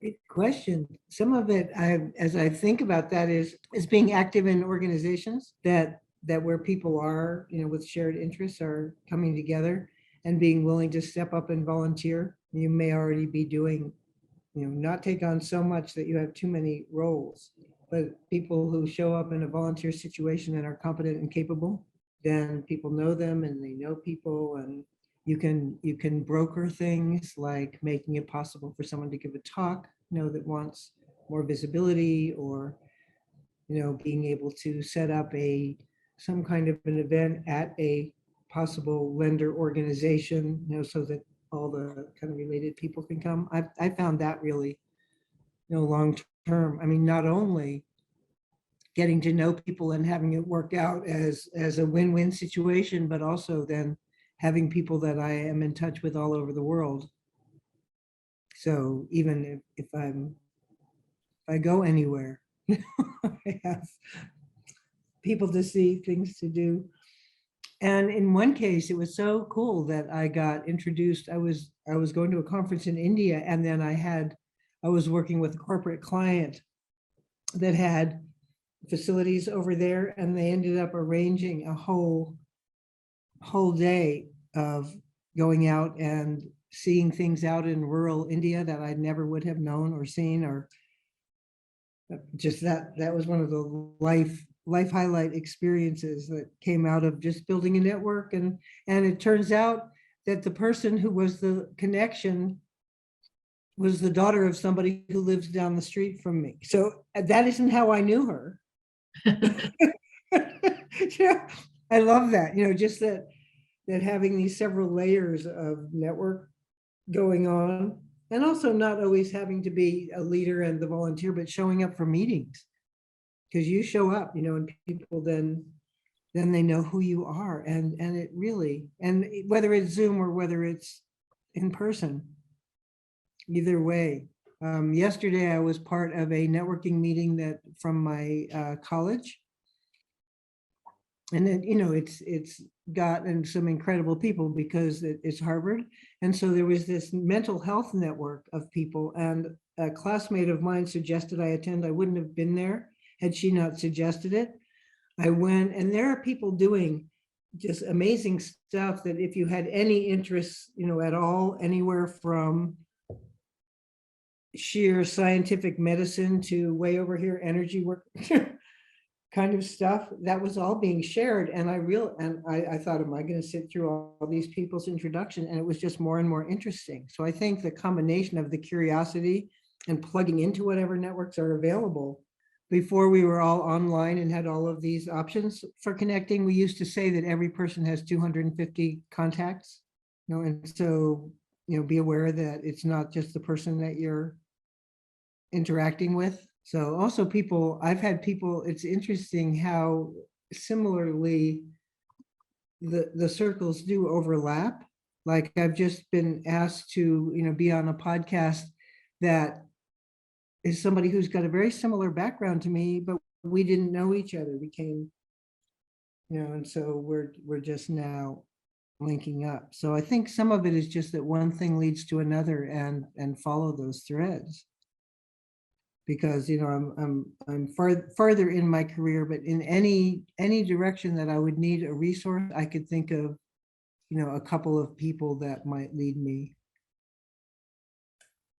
Good question. Some of it, as I think about that, is being active in organizations that where people are, with shared interests are coming together and being willing to step up and volunteer. You may already be doing, not take on so much that you have too many roles, but people who show up in a volunteer situation and are competent and capable, then people know them and they know people, and you can broker things like making it possible for someone to give a talk, that wants more visibility, or being able to set up some kind of an event at a possible lender organization, so that all the kind of related people can come. I found that really, long term. I mean, not only getting to know people and having it work out as a win-win situation, but also then having people that I am in touch with all over the world. So even if I go anywhere, I have people to see, things to do. And in one case, it was so cool that I got introduced. I was going to a conference in India, and then I was working with a corporate client that had facilities over there, and they ended up arranging a whole day of going out and seeing things out in rural India that I never would have known or seen, or just that was one of the life highlight experiences that came out of just building a network. And it turns out that the person who was the connection was the daughter of somebody who lives down the street from me. So that isn't how I knew her. Yeah, I love that, just that having these several layers of network going on, and also not always having to be a leader and the volunteer, but showing up for meetings, because you show up, and people then they know who you are, and it really, and whether it's Zoom or whether it's in person, either way. Yesterday I was part of a networking meeting that from my college, and then it's gotten some incredible people because it's Harvard, and so there was this mental health network of people, and a classmate of mine suggested I attend. I wouldn't have been there had she not suggested it. I went, and there are people doing just amazing stuff that if you had any interest, at all, anywhere from sheer scientific medicine to way over here energy work kind of stuff, that was all being shared. And I thought, am I going to sit through all these people's introduction? And it was just more and more interesting. So I think the combination of the curiosity and plugging into whatever networks are available. Before we were all online and had all of these options for connecting, we used to say that every person has 250 contacts, and so, be aware that it's not just the person that you're interacting with. So also I've had people, it's interesting how similarly the circles do overlap. Like I've just been asked to, be on a podcast that is somebody who's got a very similar background to me, but we didn't know each other. We came, and so we're just now linking up. So I think some of it is just that one thing leads to another, and follow those threads. Because I'm farther in my career, but in any direction that I would need a resource, I could think of, a couple of people that might lead me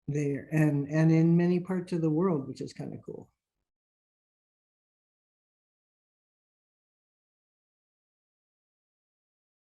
there, and in many parts of the world, which is kind of cool.